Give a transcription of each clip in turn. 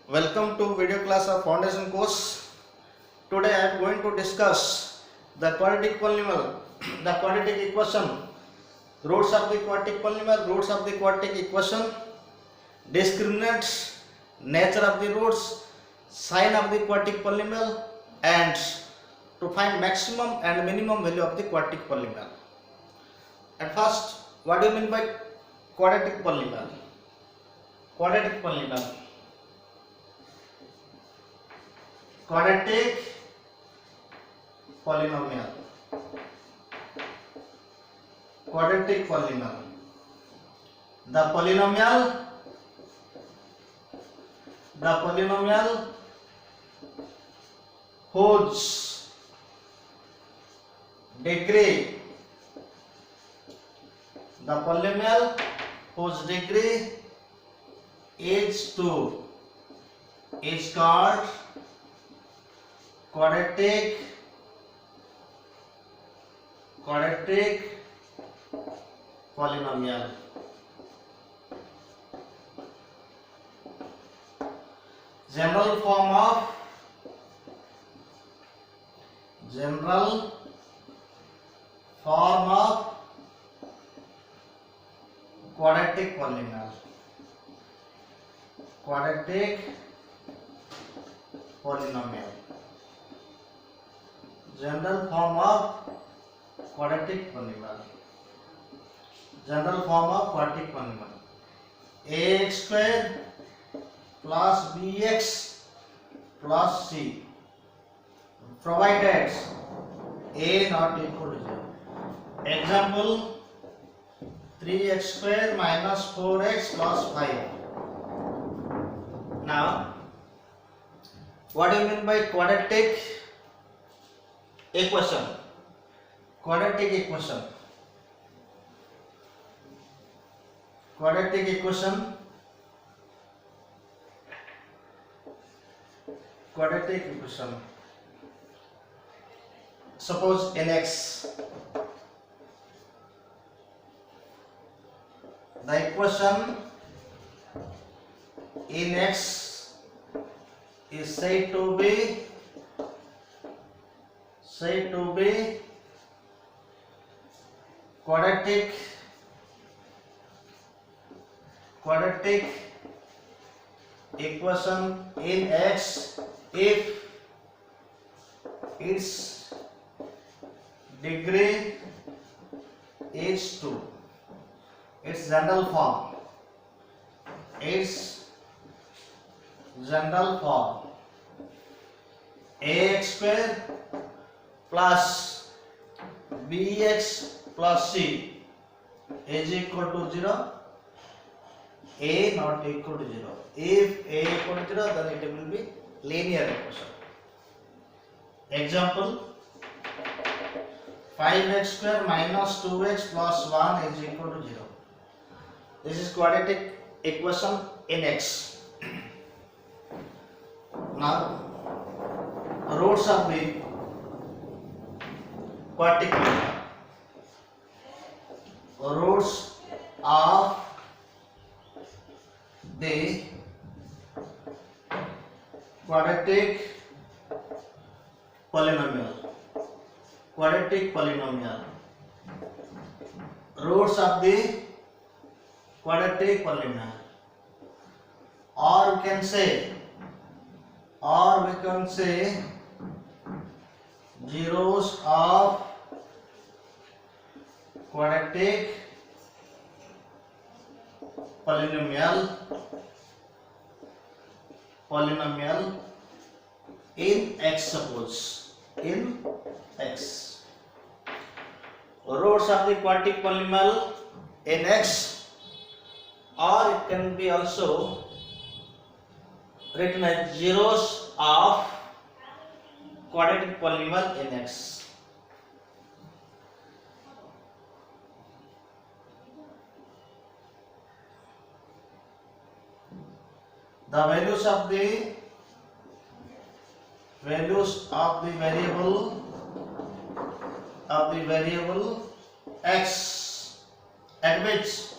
Welcome to video class of foundation course. Today I am going to discuss the quadratic polynomial, the quadratic equation, roots of the quadratic polynomial, roots of the quadratic equation, discriminants, nature of the roots, sign of the quadratic polynomial, and to find maximum and minimum value of the quadratic polynomial. At first, what do you mean by quadratic polynomial? Quadratic polynomial. Quadratic polynomial. Quadratic polynomial. The polynomial whose degree, the polynomial whose degree is 2 is called quadratic polynomial. General form of quadratic polynomial. Quadratic polynomial. General form of quadratic polynomial. General form of quadratic polynomial. Ax square plus bx plus c, provided a not equal to 0. Example: 3x square minus 4x plus 5. Now, what do you mean by quadratic equation? Quadratic equation. Quadratic equation. Quadratic equation. Suppose nx. The equation nx is said to be quadratic equation in x if its degree is 2. Its general form. Ax square plus bx plus c is equal to 0. A not equal to 0. If a equal to 0, then it will be linear equation. Example: 5x square minus 2x plus 1 is equal to 0. This is quadratic equation in x. Now, roots of the quadratic polynomial. Roots of the quadratic polynomial. Roots of the quadratic polynomial, or we can say zeros of quadratic polynomial in x. Suppose in x, roots of the quadratic polynomial in x, or it can be also written as zeros of quadratic polynomial in x. The values of the variable x at which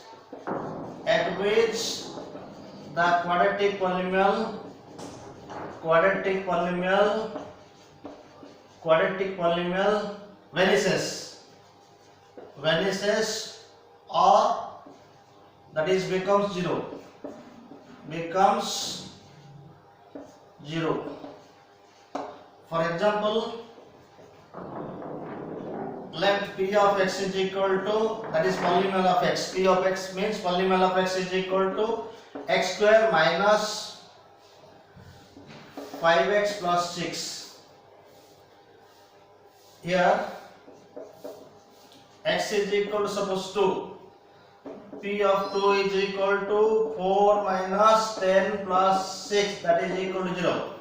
the quadratic polynomial quadratic polynomial vanishes or that is becomes zero. For example, let p of x is equal to, that is polynomial of x, p of x means polynomial of x is equal to x square minus 5x plus 6. Here x is equal to, suppose 2, p of 2 is equal to 4 minus 10 plus 6, that is equal to 0.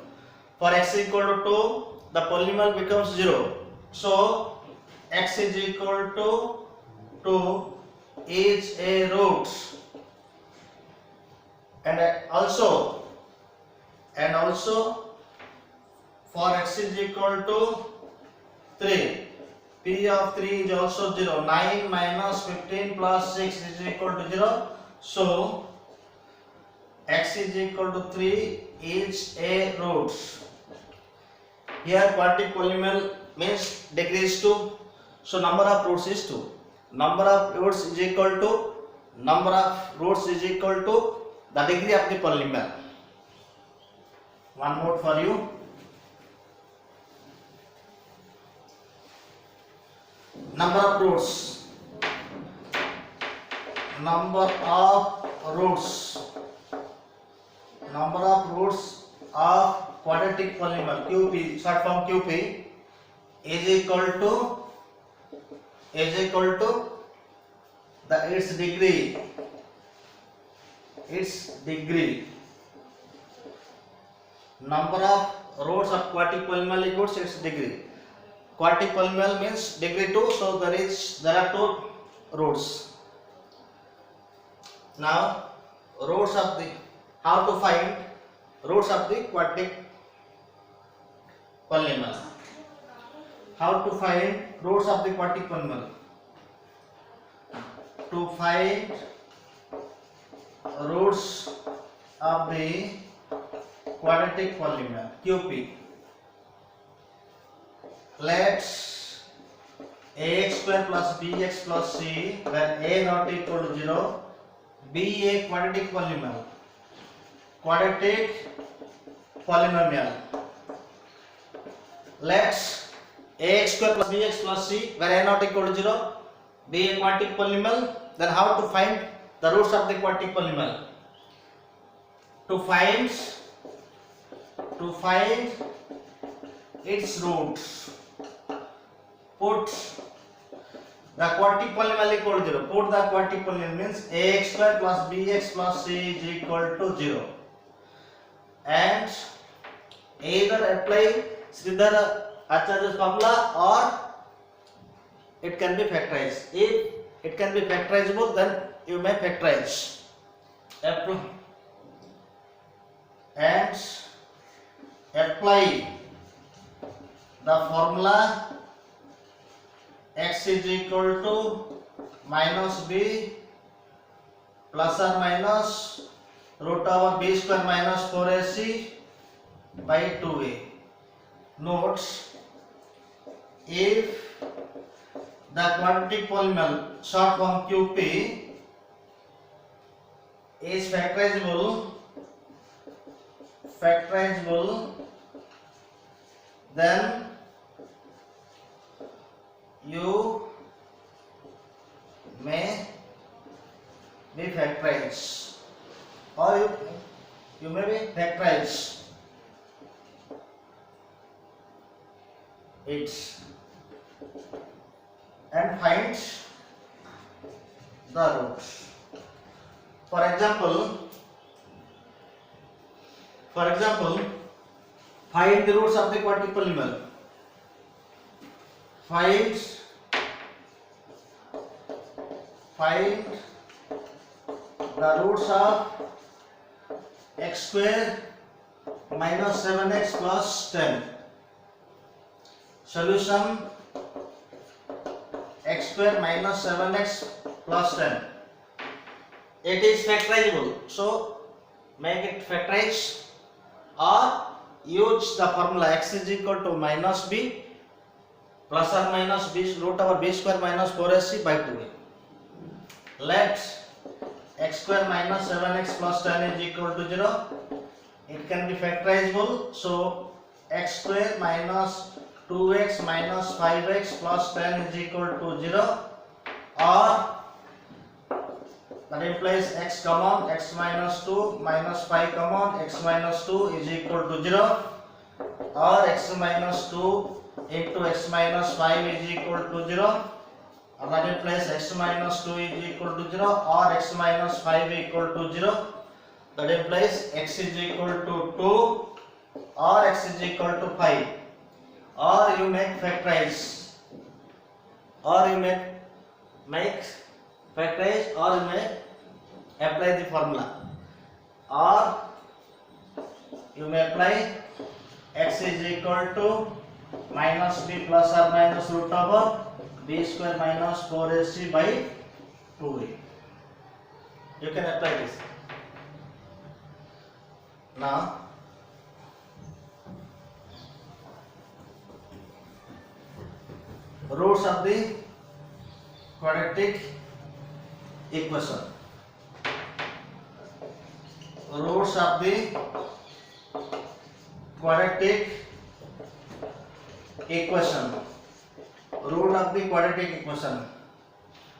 For x equal to 2, the polynomial becomes 0. So x is equal to 2 is a root, and also for x is equal to 3, p of 3 is also 0. 9 minus 15 plus 6 is equal to 0. So x is equal to 3 is a root. Here quadratic polynomial means degree is 2. So number of roots is 2. Number of roots is equal to the degree of the polynomial. One more for you. Number of roots of quadratic polynomial QP, short form QP, is equal to its degree. Number of roots of quadratic polynomial equals its degree. Quadratic polynomial means degree 2, so there are 2 roots. Now how to find roots of the quadratic polynomial. How to find roots of the quadratic polynomial? To find roots of the quadratic polynomial QP, let ax square plus bx plus c, where a not equal to 0, be a quadratic polynomial. Let ax square plus bx plus c, where a not equal to 0, be a quadratic polynomial. Then how to find the roots of the quadratic polynomial? To find its roots, put the quadratic polynomial equal to 0. Put the quadratic polynomial means ax square plus bx plus c is equal to 0, and either apply Sridhar Acharya's formula or it can be factorized. If it can be factorizable, then you may factorize. And apply the formula x is equal to minus b plus or minus root over b square minus 4ac by 2a. Notes: if the quadratic polynomial short form QP is factorizable, then you may be factorized, or you may be factorized it and find the roots. For example, find the roots of the quadratic polynomial. Find the roots of x square minus 7x plus 10. Solution: x square minus 7x plus 10. It is factorizable, so make it factorized, or use the formula x is equal to minus b plus or minus b root over b square minus 4ac by 2a. Let x square minus 7x plus 10 is equal to 0. It can be factorizable. So x square minus 2x minus 5x plus 10 is equal to 0, or that implies x common, x minus 2 minus 5 common, x minus 2 is equal to 0, or x minus 2 into x minus 5 is equal to 0, or that implies x minus 2 is equal to 0, or x minus 5 equal to 0. That implies x is equal to 2 or x is equal to 5, or you make factorize, or you make factorize, or you may apply the formula, or you may apply x is equal to minus b plus or minus root over b square minus 4ac by 2a. You can apply this. Now roots of the quadratic equation. Roots of the quadratic equation. Root of the quadratic equation.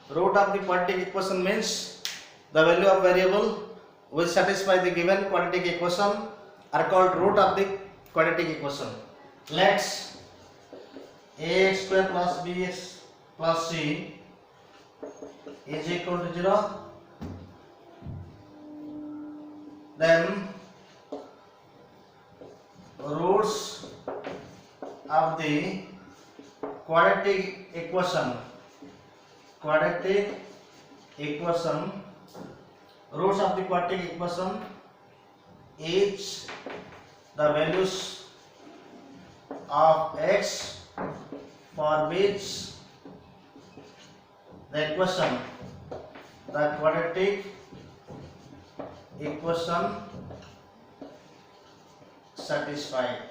Root of the quadratic equation means the value of variable which satisfy the given quadratic equation are called root of the quadratic equation. Let's ax square plus bx plus c is equal to 0. Then roots of the quadratic equation. Roots of the quadratic equation is the values of x for which the quadratic equation satisfied.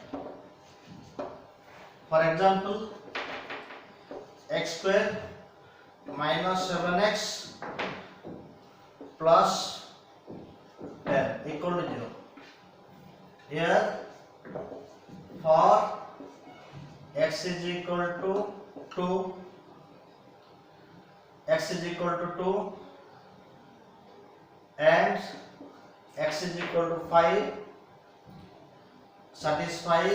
For example, x square minus 7x plus 10 equal to 0. Here for x is equal to 2, x is equal to 2 and x is equal to 5 satisfy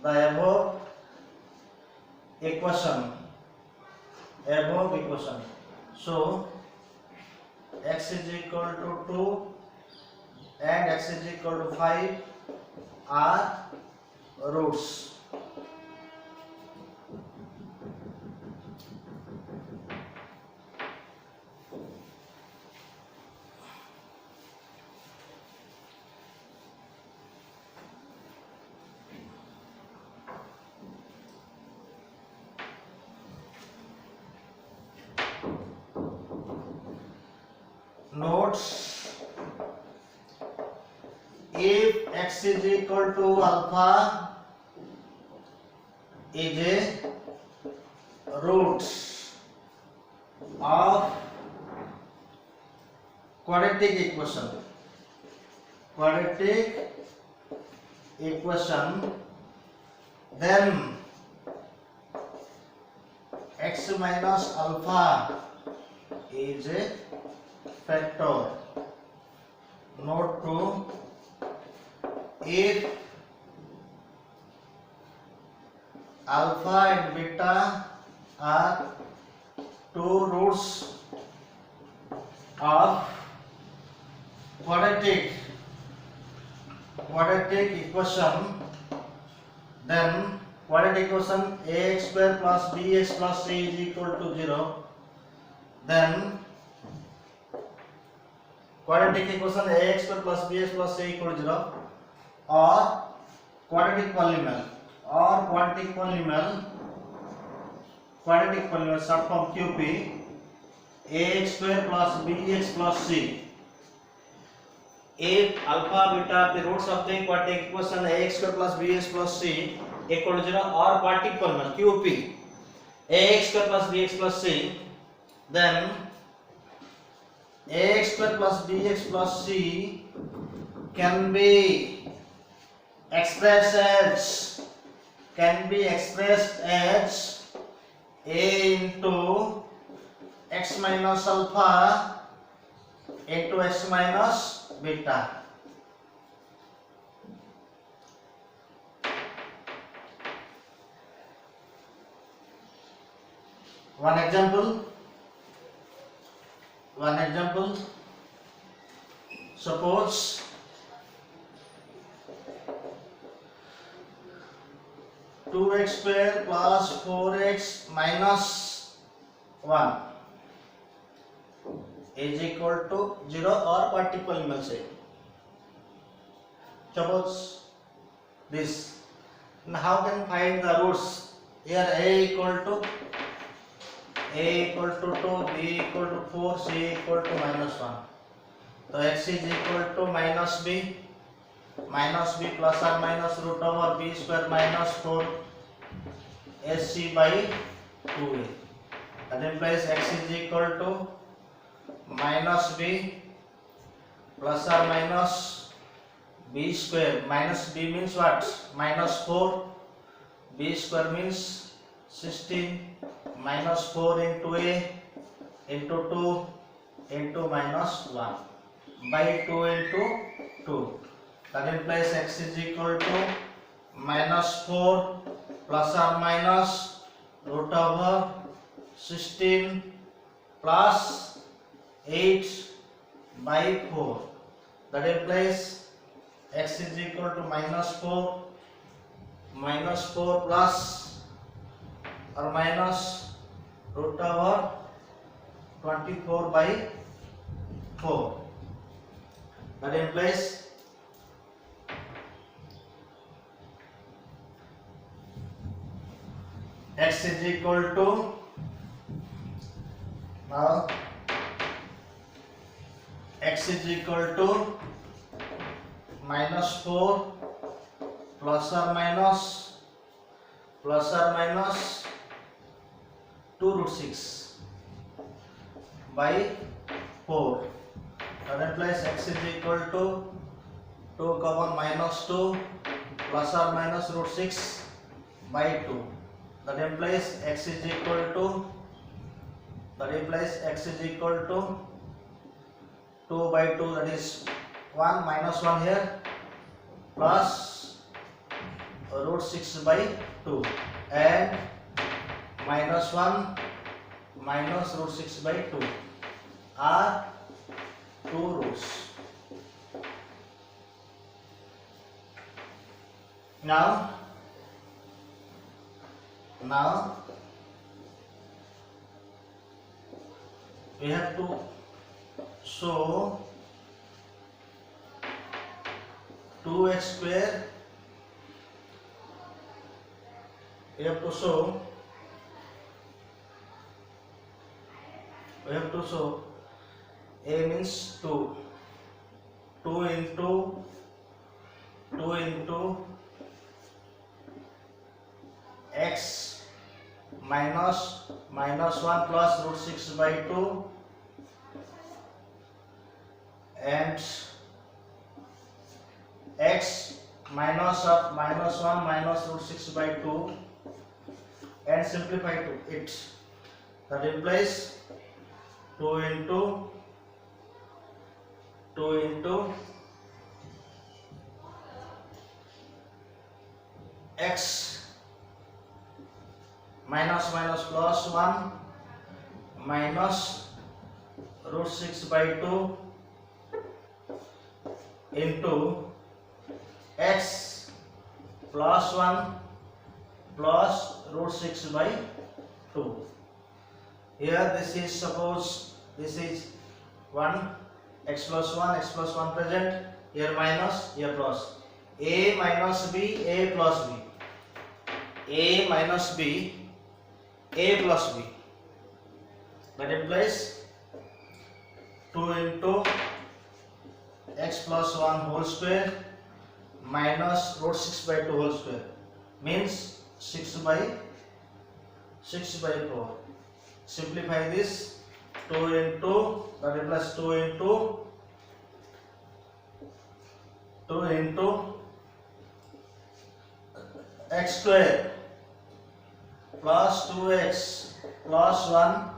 the above equation. So x is equal to 2 and x is equal to 5 are roots. Notes: if x is equal to alpha is a root of quadratic equation, then x minus alpha is a factor. Note 2: if alpha and beta are two roots of quadratic equation, then quadratic equation ax square plus bx plus c is equal to 0. Then quadratic equation ax square plus bx plus c equal to 0, or quadratic polynomial short form QP, ax square plus bx plus c A alpha beta the roots of the quadratic equation ax square plus bx plus c equal to 0 or quadratic polynomial QP ax square plus bx plus c, then ax square plus bx plus c can be expressed as a into x minus alpha into x minus beta. One example. Suppose 2x square plus 4x minus 1 is equal to 0 or quadratic polynomial say. Suppose this. Now how can find the roots? Here a equal to 2, b equal to 4, c equal to minus 1. So x is equal to minus b plus or minus root over b square minus 4 sc by 2a. That implies x is equal to minus b plus or minus b square. Minus b means what? Minus 4. B square means 16 minus 4 into a into 2 into minus 1 by 2 into 2. That implies x is equal to minus 4 plus or minus root over 16 plus 8 by 4. That implies x is equal to minus 4 plus or minus root over 24 by 4. That implies x is equal to, now x is equal to minus 4 plus or minus 2 root 6 by 4. That implies x is equal to 2 common minus 2 plus or minus root 6 by 2. That implies x is equal to 2 by 2, that is 1 minus 1 here plus root 6 by 2 and minus 1 minus root 6 by 2 are 2 roots. Now we have to show 2x square. We have to show a means 2 into x minus 1 plus root 6 by 2 and x minus of minus 1 minus root 6 by 2 and simplify to it. That implies 2 into x minus plus 1 minus root 6 by 2 into x plus 1 plus root 6 by 2. Here this is, suppose this is 1, x plus 1 present, here minus, here plus. A minus b, a plus b. A minus b, a plus b. That implies 2 into x plus 1 whole square minus root 6 by 2 whole square means 6 by 4. Simplify this. 2 into that is plus 2 into x square plus 2x plus 1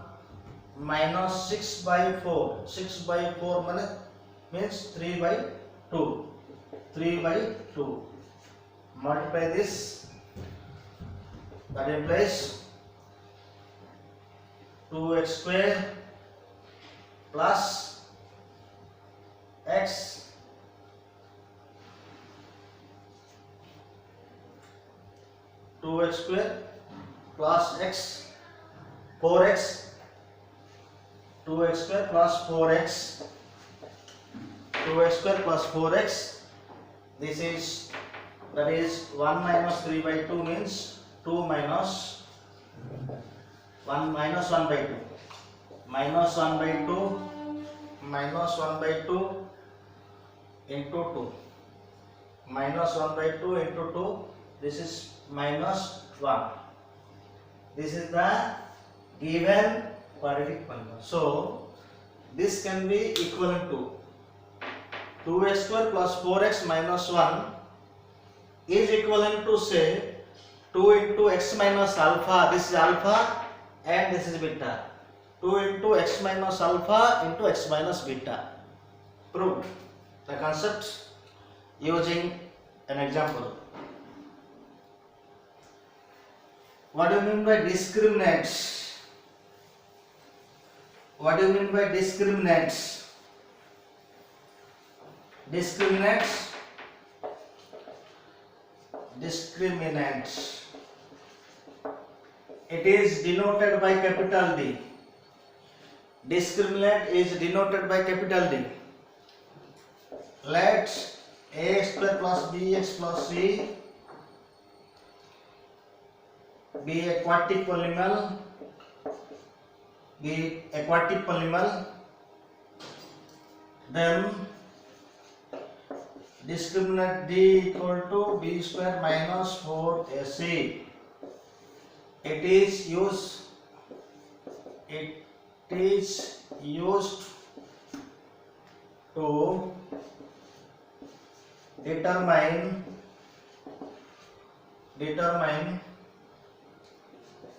minus 6 by 4. 6 by 4 means 3 by 2. 3 by 2. Multiply this. That implies 2x square plus x 2x square plus x 4x 2x square plus 4x 2x square plus 4x. This is that is 1 minus 3 by 2 means 2 minus 1 minus 1 by 2 minus 1 by 2 minus 1 by 2 into 2 minus 1 by 2 into 2. This is minus 1. This is the given quadratic polynomial. So this can be equivalent to 2x square plus 4x minus 1 is equivalent to say 2 into x minus alpha. This is alpha and this is beta. 2 into x minus alpha into x minus beta. Proved the concept using an example. What do you mean by discriminants? What do you mean by discriminants? Discriminants. It is denoted by capital D. Discriminant is denoted by capital D. Let ax square plus bx plus c be a quadratic polynomial. Then discriminant D equal to b square minus 4ac. It is used to determine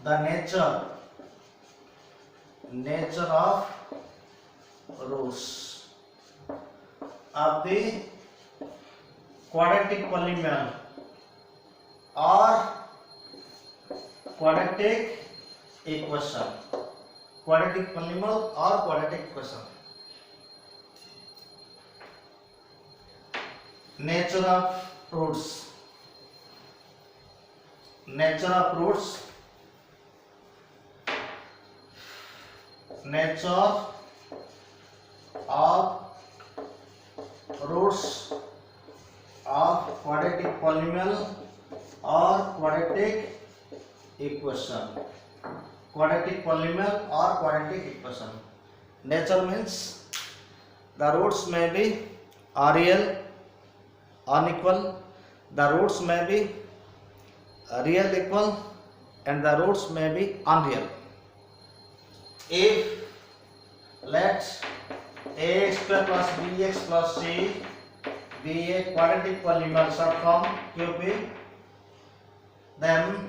the nature of roots of the quadratic polynomial or quadratic equation. Quadratic polynomial or quadratic equation. Nature of roots. Nature of roots. Nature of roots of quadratic polynomial or quadratic equation. Quadratic polynomial or quadratic equation. Nature means the roots may be real, unequal. The roots may be real equal and the roots may be unreal. If let ax square plus bx plus c be a quadratic polynomial short form QP, then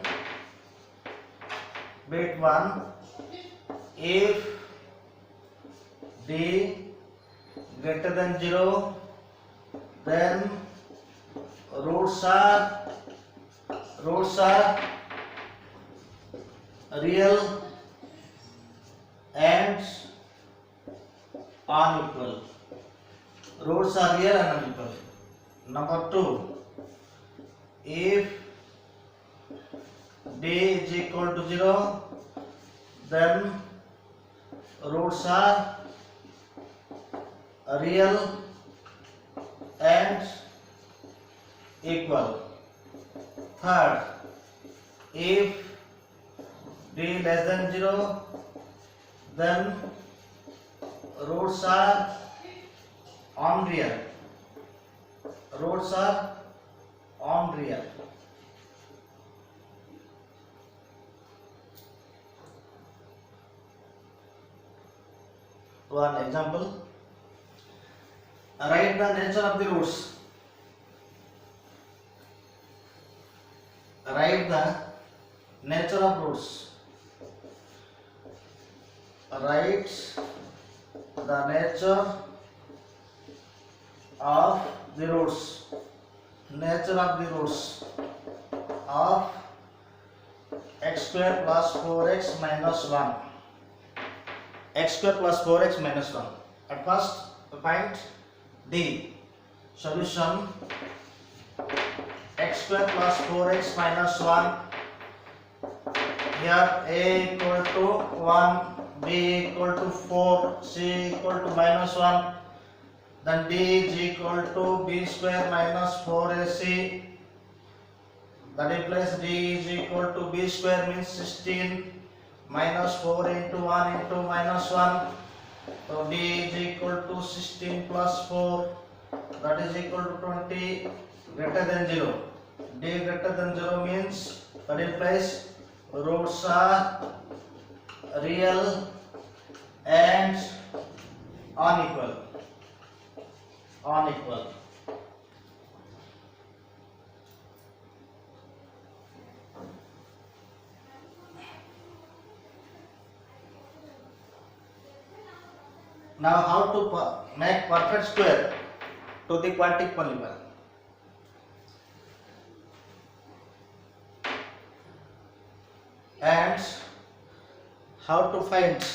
bit 1, if d greater than 0, then roots are real and unequal. Roots are real and unequal. Number 2, if d is equal to 0, then roots are real and equal. Third, if d less than 0, then roots are unreal roots are unreal. One example, write the nature of the roots. Write the nature of roots. Write the nature of the roots. Nature of the roots of x square plus 4x minus 1. X square plus 4x minus 1. At first, find D. Solution: x square plus 4x minus 1. Here a equal to 1, b equal to 4, c equal to minus 1. Then d is equal to b square minus 4ac. That implies d is equal to b square means 16 minus 4 into 1 into minus 1. So d is equal to 16 plus 4, that is equal to 20, greater than 0. D greater than 0 means that implies roots are real and unequal. Now how to make perfect square to the quadratic polynomial? And how to find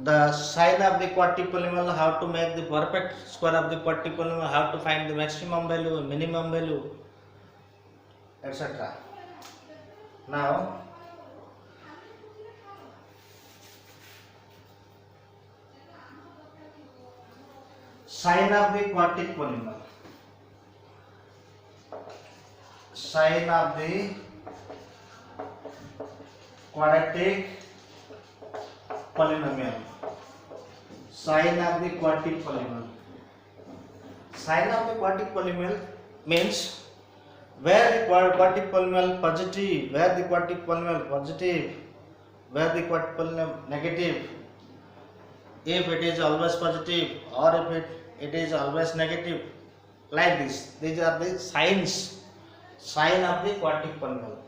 the sign of the quadratic polynomial, how to make the perfect square of the quadratic polynomial, how to find the maximum value, minimum value, etc. Now sign of the quadratic polynomial. Sign of the quadratic polynomial. Sign of the quadratic polynomial. Sign of the quadratic polynomial means where the quadratic polynomial positive, where the quadratic polynomial positive, where the quadratic polynomial negative. If it is always positive or if it is always negative, like this. These are the signs, sign of the quadratic polynomial.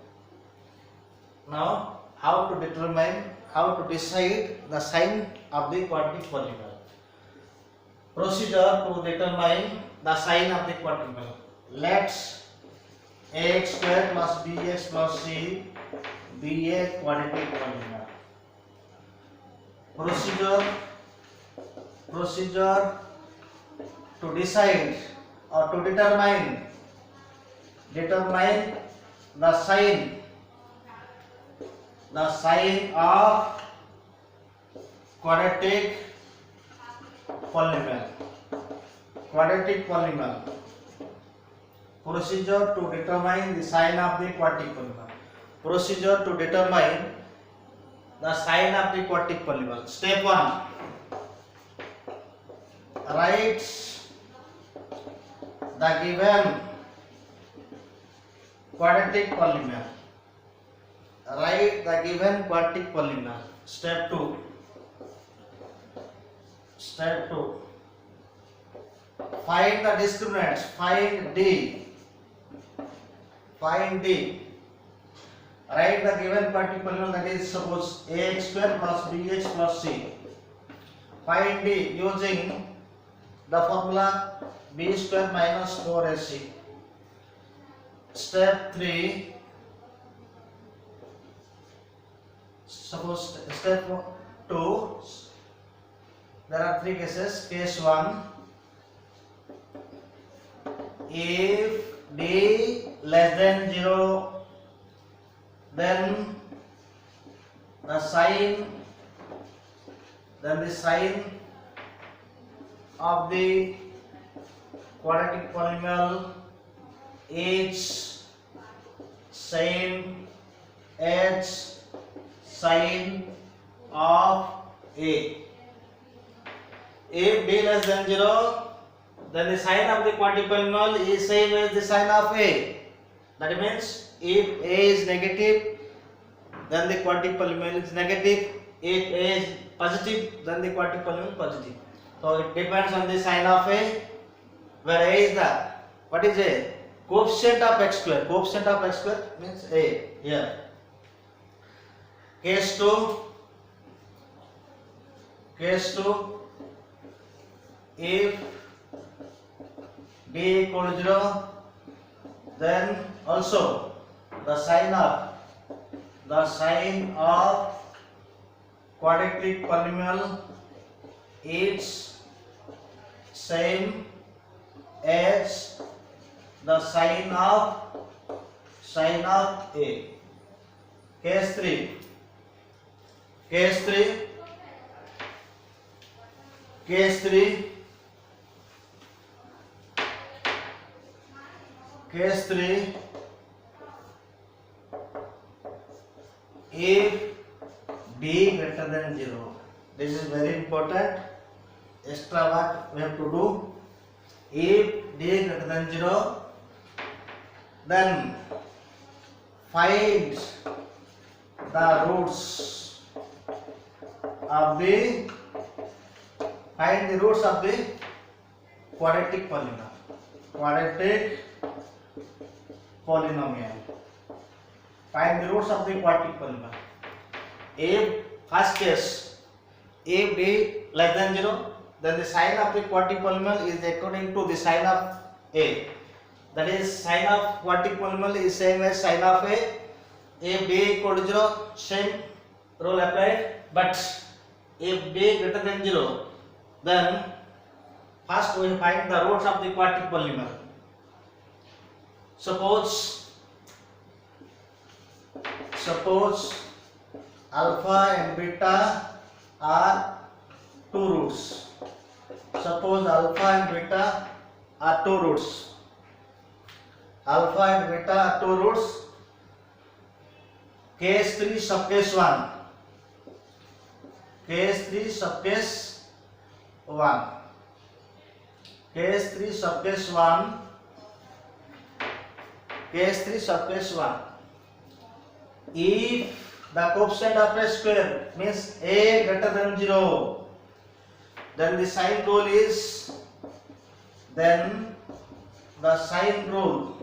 Now, how to determine, how to decide the sign of the quadratic polynomial? Procedure to determine the sign of the quadratic polynomial. Let ax square plus bx plus c be a quadratic polynomial. Procedure to decide or to determine the sign of quadratic polynomial. Procedure to determine the sign of the quadratic polynomial. Procedure to determine the sign of the quadratic polynomial. Step 1. Write the given quadratic polynomial. Write the given quadratic polynomial. Step 2. Find the discriminants. Find D. Write the given quadratic polynomial, that is suppose ax square plus bx plus c. Find D using the formula b square minus 4ac. Step 3. Suppose step 2, there are 3 cases. Case 1, if d less than 0, then the sign of the quadratic polynomial is same as sign of A. If d less than 0, then the sign of the quadripolynomial is same as the sign of A. That means if A is negative, then the quadripolynomial is negative. If A is positive, then the quadripolynomial is positive. So it depends on the sign of A, where A is the, what is A? Coefficient of x square. Coefficient of x square means A here. Case 2, if b equal to 0, then also the sign of quadratic polynomial is same as the sign of A. Case 3, if b greater than 0. This is very important. Extra work we have to do. If d greater than 0, then find the roots of the quadratic polynomial. Find the roots of the quadratic polynomial. If first case, if d less than 0, then the sign of the quadratic polynomial is according to the sign of A. That is, sign of quadratic polynomial is same as sign of A. If b equal to 0, same rule applied. But if b greater than 0, then first we find the roots of the quadratic polynomial. Suppose alpha and beta are two roots. Case 3 sub case 1. Case 3 sub case 1. If the coefficient of a square means A greater than 0, then the sign rule is, then the sign rule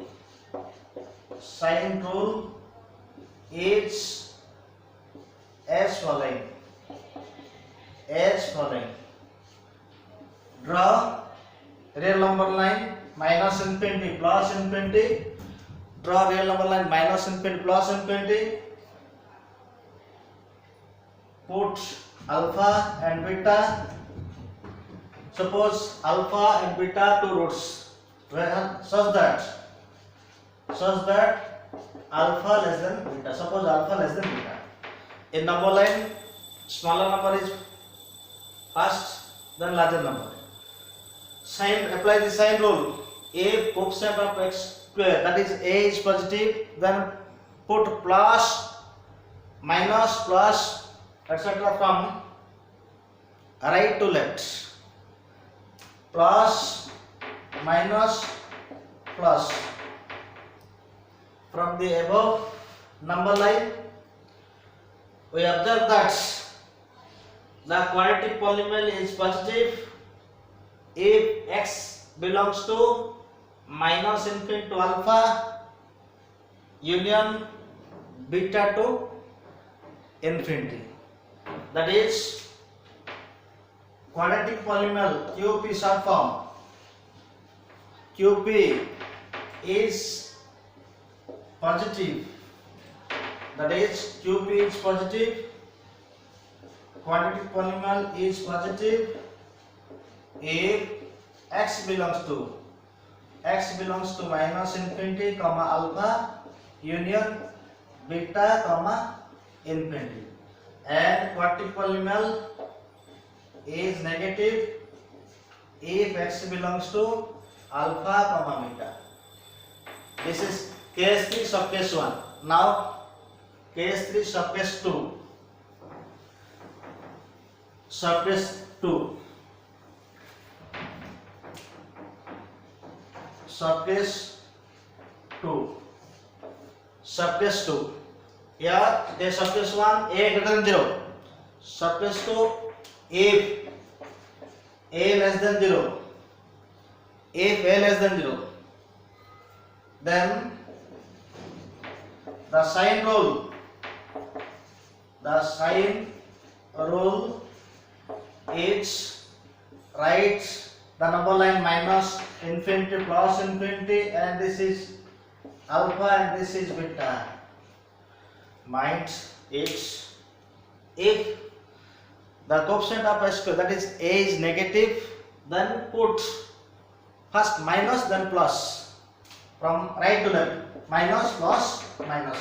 is as following. Draw real number line minus infinity plus infinity. Draw real number line minus infinity plus infinity. Put alpha and beta. Suppose alpha and beta two roots, such that alpha less than beta. Suppose alpha less than beta. In number line, smaller number is first, then larger number. Apply the sign rule. If coefficient of x square, that is A, is positive, then put plus, minus, plus, etc. from right to left. Plus, minus, plus. From the above number line, we observe that the quadratic polynomial is positive if x belongs to minus infinity to alpha union beta to infinity. That is, quadratic polynomial QP short form, QP is positive. That is, QP is positive. Quadratic polynomial is positive if x belongs to minus infinity comma alpha union beta comma infinity, and quadratic polynomial is negative if x belongs to alpha comma beta. This is case 3 sub case 1. Now case 3 sub case 2. subcase 2. Subcase 2. Here the subcase 1 a greater than 0. Subcase 2 if a less than 0. If a less than 0, then the sign rule is write the number line minus infinity plus infinity, and this is alpha and this is beta. Mind it's if the coefficient of a square, that is a, is negative, then put first minus then plus, from right to left, minus plus minus.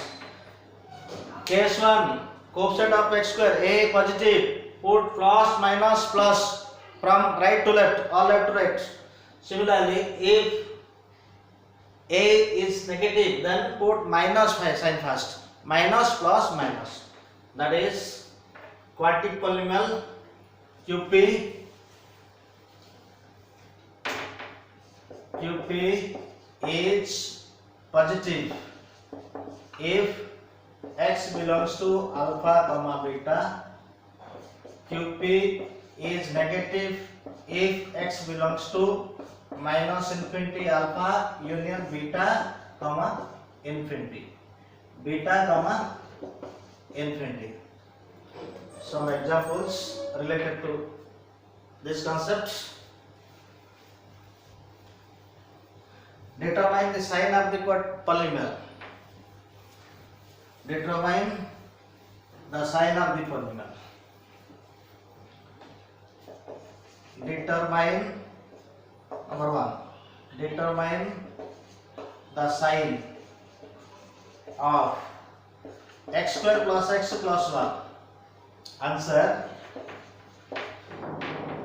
Case 1, coefficient of x square a positive, put plus minus plus, from right to left or left to right. Similarly, if a is negative, then put minus sign first, minus plus minus. That is quadratic polynomial QP is positive if x belongs to alpha comma beta. QP is negative if x belongs to minus infinity alpha union beta comma infinity. Beta comma infinity. Some examples related to this concept. Determine the sign of the polynomial. Determine the sign of the polynomial. Determine number 1. Determine the sign of x square plus x plus 1. Answer.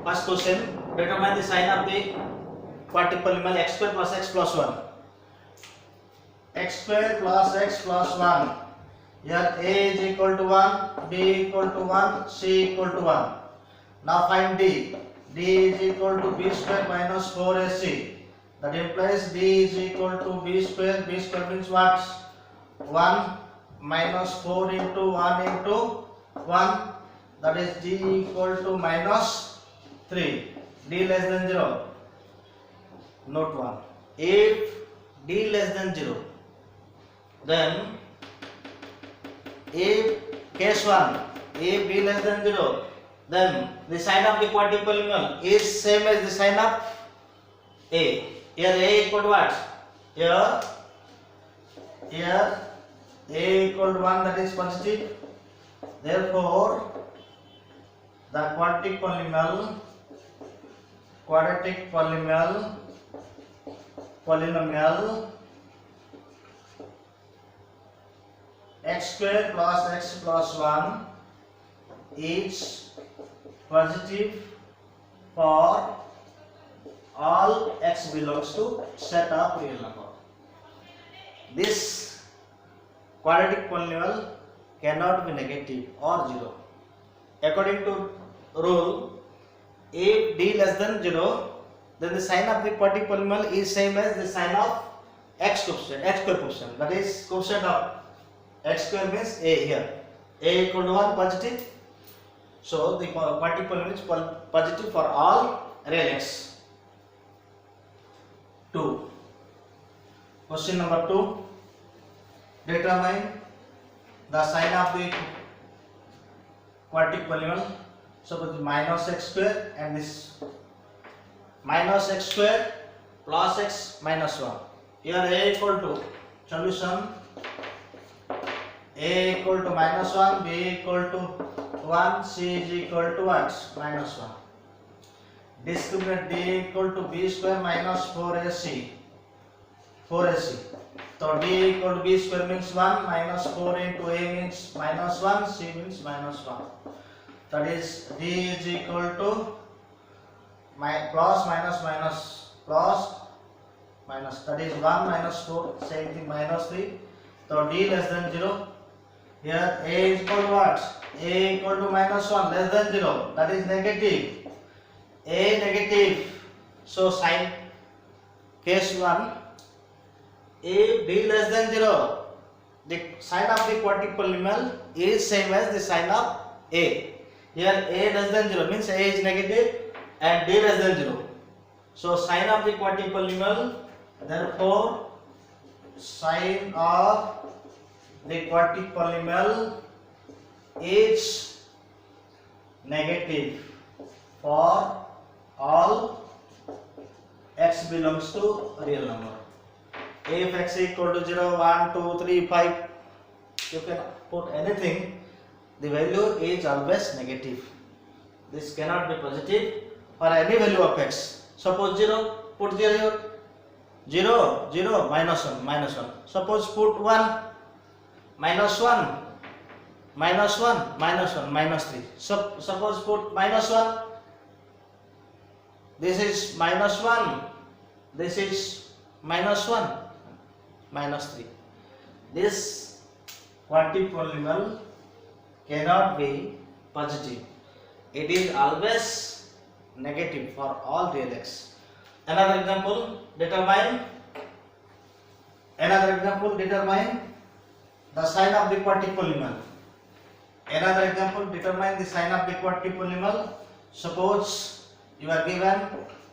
First question. Determine the sign of the quadratic polynomial x square plus x plus 1. X square plus x plus 1. Here a is equal to 1, b equal to 1, c equal to 1. Now find d. D is equal to b square minus 4ac. That implies d is equal to b square. B square means what? 1 minus 4 into 1 into 1. That is d equal to minus 3. D less than 0. Note 1. If d less than 0, then if case 1, if d less than 0, then the sign of the quadratic polynomial is same as the sign of a. Here a equal to what? Here a equal to 1, that is positive. Therefore, the quadratic polynomial x square plus x plus 1 is positive for all x belongs to set of real number. This quadratic polynomial cannot be negative or 0. According to rule, if d less than 0, then the sign of the quadratic polynomial is same as the sign of x square coefficient. That is coefficient of x square means a here. A equal to 1 positive. So the quadratic polynomial is positive for all real x. 2. Question number 2. Determine the sign of the quadratic polynomial. Suppose minus x square and this minus x square plus x minus 1. Here a equal to solution. A equal to minus 1, b equal to 1, c is equal to what? Minus 1. Discriminant d equal to b square minus 4ac. So d equal to b square means 1, minus 4 into a means minus 1, c means minus 1. That is d is equal to plus minus minus plus minus. That is 1 minus 4, same thing, minus 3. So d less than 0. Here a is equal to what? A equal to minus 1 less than 0. That is negative. A negative. So sign Case 1, if d less than 0, the sign of the quadratic polynomial is same as the sign of a. Here a less than 0 means a is negative and d less than 0. So sign of the quadratic polynomial, therefore sign of the quadratic polynomial is negative for all x belongs to real number. If x is equal to 0, 1, 2, 3, 5, you can put anything, the value is always negative. This cannot be positive for any value of x. Suppose 0, put 0, 0, 0, minus 1, minus 1. Suppose put 1, minus 1, minus 1, minus 1, minus 3. Suppose put minus 1, this is minus 1, this is minus 1, minus 3. This quadratic polynomial cannot be positive. It is always negative for all real x. Another example, determine the sign of the quadratic polynomial. Another example, determine the sign of the quadratic polynomial. Suppose you are given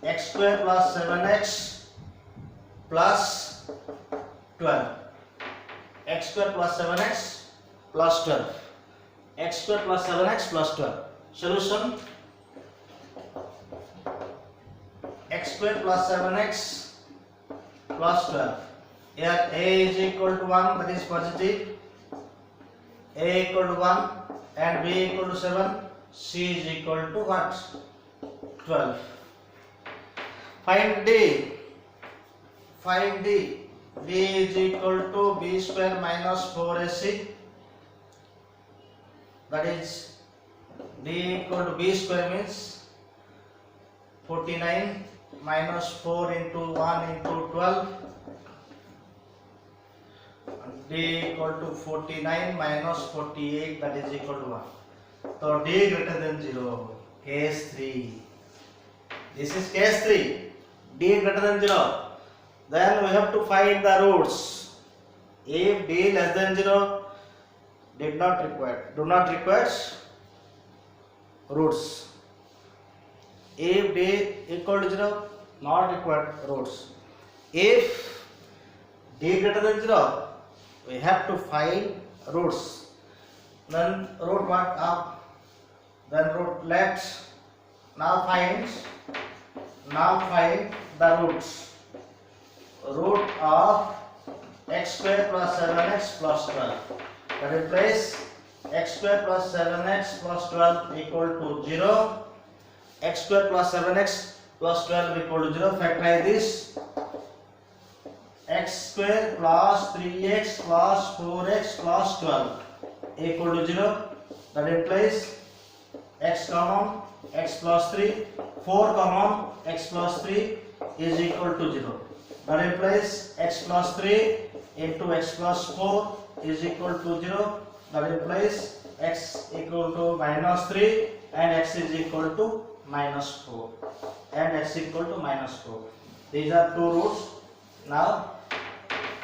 x square plus 7x plus 12. X square plus 7x plus 12. X square plus 7x plus 12. Solution: x square plus 7x plus 12. Here a is equal to 1, that is positive. A equal to 1 and b equal to 7. C is equal to what? 12. Find d. D is equal to b square minus 4ac. That is d equal to b square means 49 minus 4 into 1 into 12. D equal to 49 minus 48, that is equal to 1. So d greater than 0. Case 3. This is case 3. D greater than 0. Then we have to find the roots. If d less than 0, do not require roots. If d equal to 0, not required roots. If d greater than 0, we have to find roots. Then root what? Up. Then root left. Now find the roots. Root of x square plus 7x plus 12. That is place x square plus 7x plus 12 equal to 0. X square plus 7x plus 12 equal to 0. Factorize this. X square plus 3x plus 4x plus 12 equal to 0. That implies x common, x plus 3, 4 common, x plus 3 is equal to 0. That implies x plus 3 into x plus 4 is equal to 0. That implies x equal to minus 3 and x is equal to minus 4 and x equal to minus 4. These are two roots. Now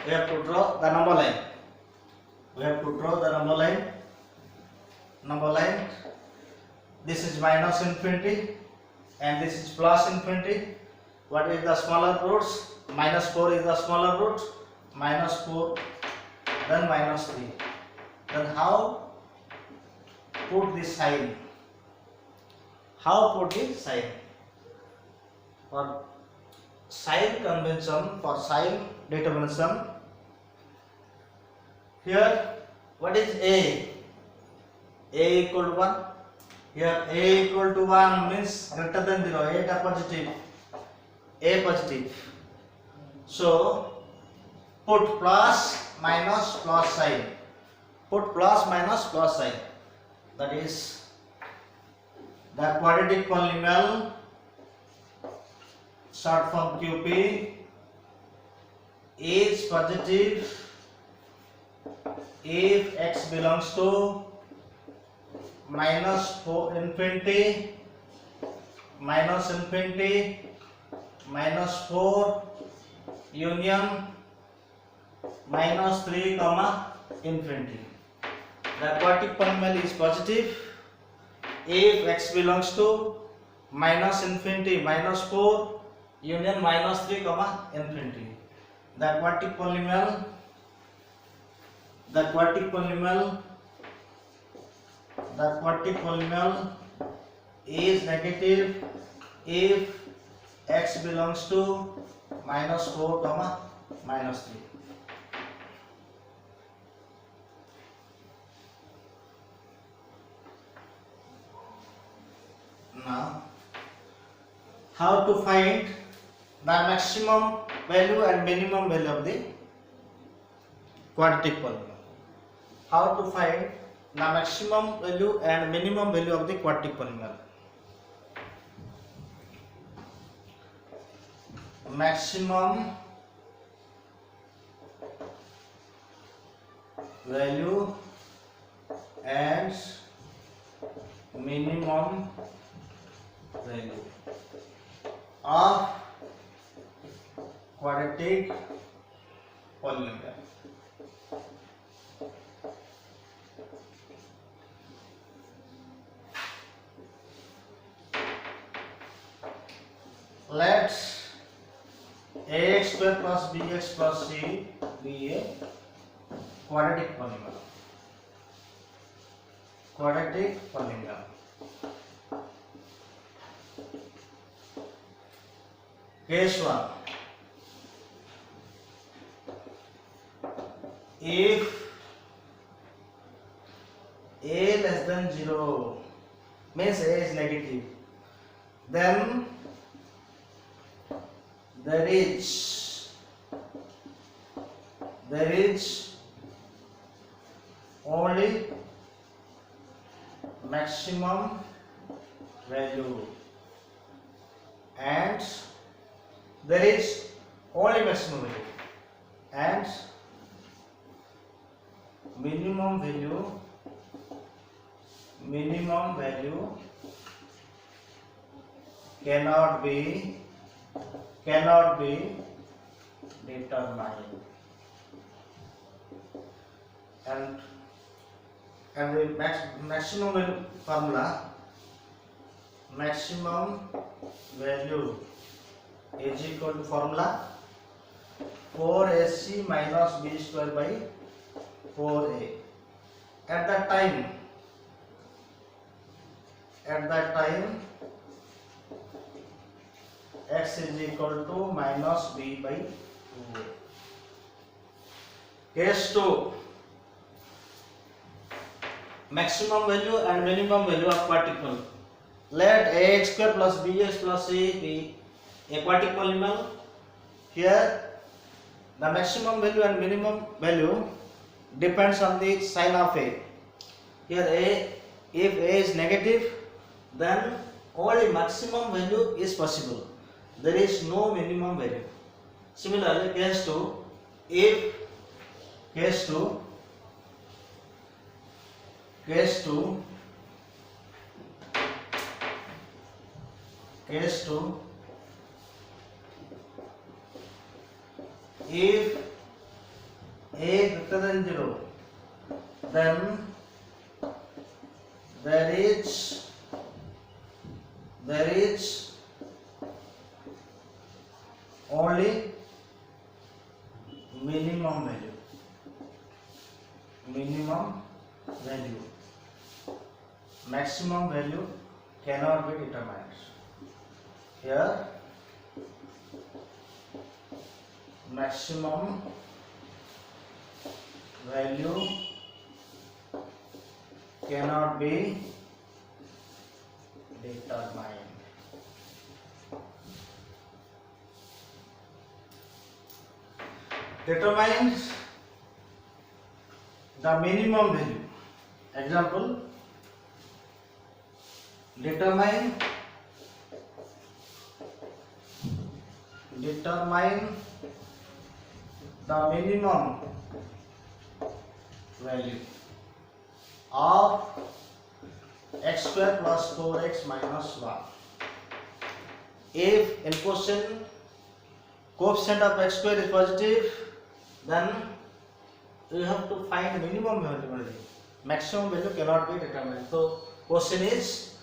we have to draw the number line. This is minus infinity and this is plus infinity. What is the smaller roots? Minus 4 is the smaller root. Minus 4, then minus 3. Then how put the sign? For sign convention, for sign determination, here what is a? A equal to 1. Here a equal to 1 means greater than 0. A positive. So put plus minus plus sign. That is the quadratic polynomial, short form QP, is positive if x belongs to minus 4 infinity, minus 4, union minus 3 comma infinity. The quadratic polynomial is positive if x belongs to minus infinity minus 4 union minus 3 comma infinity. The quadratic polynomial is negative if x belongs to minus 4 comma minus 3. Now, how to find the maximum value and minimum value of the quadratic polynomial? How to find the maximum value and minimum value of the quadratic polynomial? Maximum value and minimum value of quadratic polynomial. Let ax square plus bx plus c be a quadratic polynomial. Case 1. If a less than 0 means a is negative, then there is only maximum value and there is only maximum value and minimum value cannot be determined, and the maximum value formula, maximum value is equal to formula 4ac minus b square by 4a. At that time x is equal to minus b by 2a. Case 2. Maximum value and minimum value of quadratic polynomial. Let ax square plus bx plus c be a quadratic polynomial. Here the maximum value and minimum value depends on the sign of a. Here if a is negative, then only maximum value is possible. There is no minimum value. Similarly, case 2, if case 2 if a greater than 0, then there is only minimum value. Maximum value cannot be determined. Here maximum value cannot be determined. Determine the minimum value. Example, determine the minimum value of x square plus 4x minus 1. If in question coefficient of x square is positive, then you have to find minimum value only. Maximum value cannot be determined. So question is,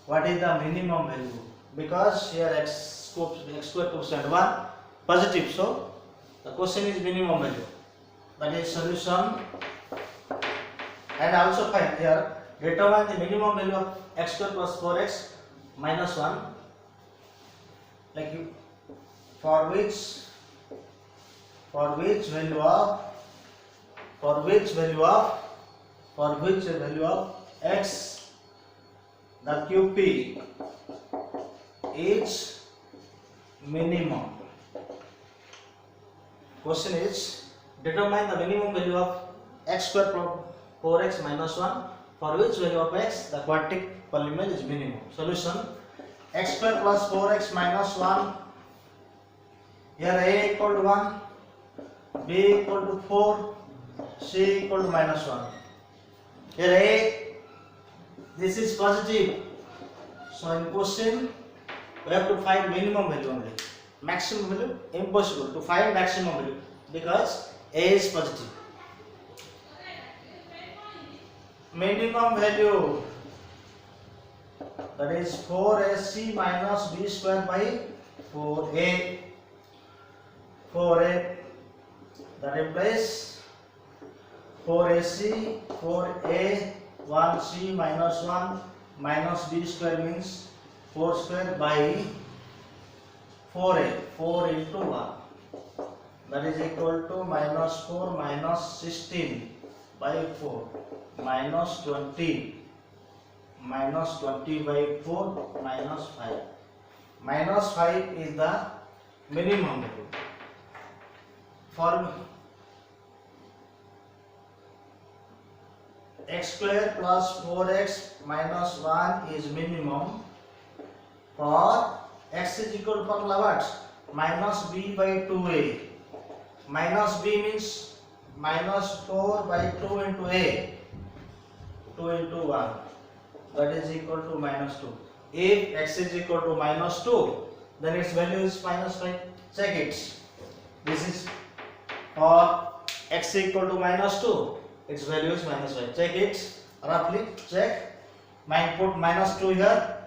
what is the minimum value? Because here x square coefficient 1 positive, so the question is minimum value. That is solution. And also find here, determine the minimum value of x square plus 4x minus 1, like you, for which value of x the QP is minimum. Question is, determine the minimum value of x square plus 4x minus 1 for which value of x the quadratic polynomial is minimum. Solution: x square plus 4x minus 1, here a equal to 1, b equal to 4, c equal to minus 1. Here a, this is positive, so in question we have to find minimum value only. Maximum value impossible to find maximum value because a is positive. Minimum value, that is 4ac minus b square by 4a. That implies 4ac, 4a, 1c minus 1 minus b square means 4 square by 4a, 4 into 1, that is equal to minus 4 minus 16 by 4 minus 20 by 4 minus 5. Minus 5 is the minimum value. For x square plus 4x minus 1 is minimum. For x is equal to formula what? Minus b by 2a. Minus b means minus 4 by 2 into a. 2 into 1, that is equal to minus 2. If x is equal to minus 2, then its value is minus 5. Check it. This is for x equal to minus 2, its value is minus 5. Check it roughly. Check. Put minus 2 here.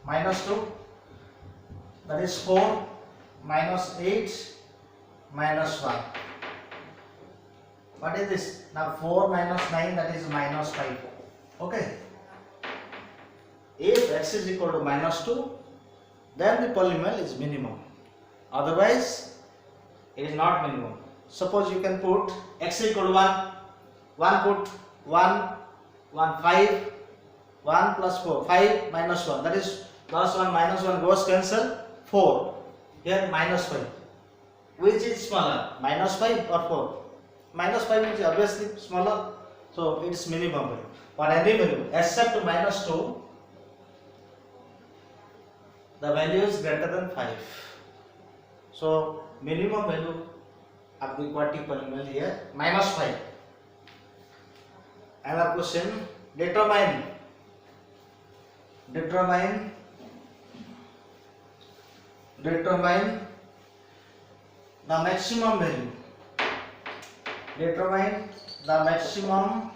Minus 2, that is 4, minus 8, minus 1. What is this? Now 4 minus 9, that is minus 5. Okay. If x is equal to minus 2, then the polynomial is minimum. Otherwise, it is not minimum. Suppose you can put x equal to 1. 1 put 1, 1 5, 1 plus 4, 5 minus 1. That is plus 1 minus 1 goes cancel, 4. Here minus 5. Which is smaller, minus 5 or 4? Minus 5 is obviously smaller, so it is minimum value. For any value except minus 2, the value is greater than 5. So minimum value of the quadratic polynomial here minus 5. Another question: determine the maximum value. Determine the maximum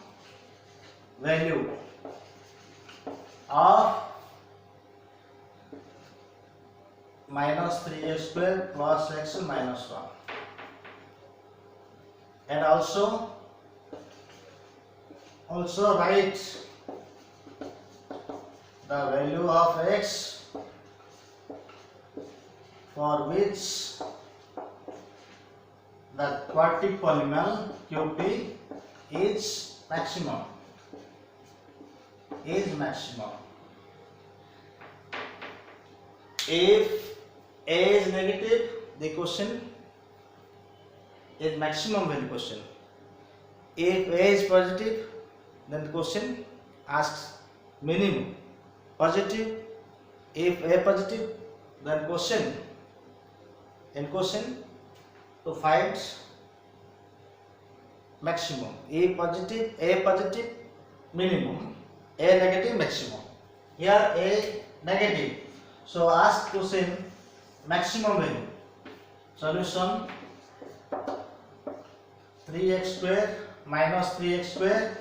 value of minus 3x square plus x minus 1, and also write the value of x for which the quadratic polynomial QP is maximum. If a is negative, the question is maximum value question. If a is positive, then the question asks minimum. Positive, if a positive, then question to find maximum. A positive minimum, a negative maximum. Here a negative, so ask question maximum value. Solution 3x square minus 3x square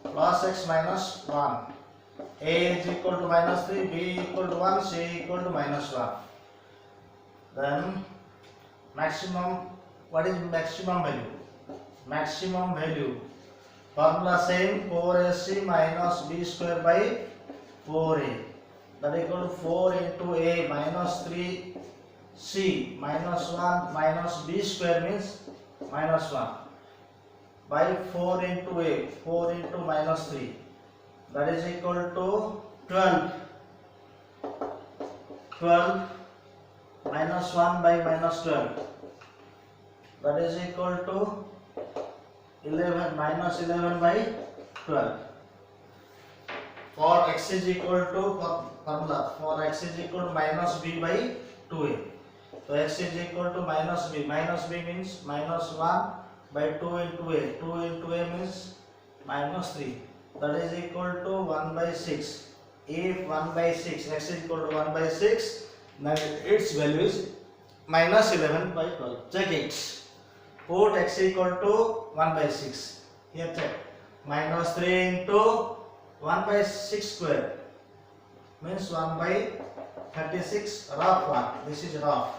plus x minus 1. A is equal to minus 3, B equal to 1, C equal to minus 1. Then maximum, what is maximum value? Maximum value, formula same, 4ac minus b square by 4a, that equal to 4 into a minus 3c minus 1 minus b square means minus 1 by 4 into a, 4 into minus 3, that is equal to 12. 12 minus 1 by minus 12, that is equal to 11 minus 11 by 12. For x is equal to formula, for x is equal to minus b by 2a. So x is equal to minus b. Minus b means minus 1 by 2 into a. 2 into a means minus 3. That is equal to 1 by 6. If 1 by 6, x is equal to 1 by 6, then its value is minus 11 by 12. Check it. Put x equal to 1 by 6. Here check. Minus 3 into 1 by 6 square means 1 by 36, rough one. This is rough.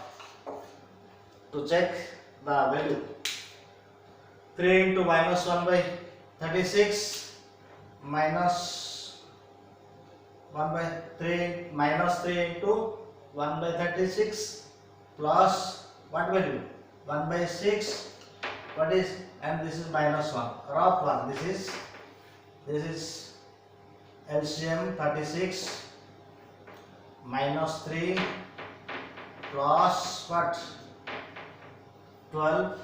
To check the value, 3 into minus 1 by 36 minus 1 by 3 minus 3 into 1 by 36 plus what value? 1 by 6. What is, and this is minus 1, rough one. This is LCM 36 minus 3 plus what? 12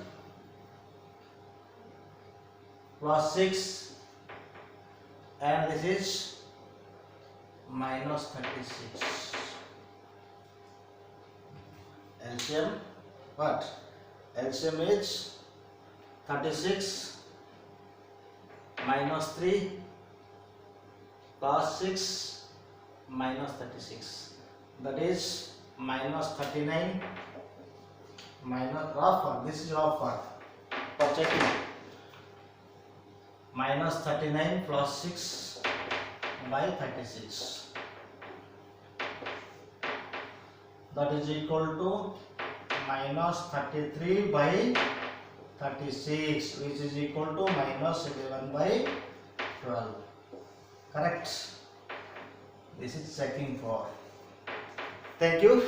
plus 6, and this is minus 36. LCM what? LCM is 36 minus 3 plus 6 minus 36, that is minus 39 minus rough one. This is rough one for checking. Minus 39 plus 6 by 36, that is equal to minus 33 by 36, which is equal to minus 11 by 12. Correct? This is checking for. Thank you.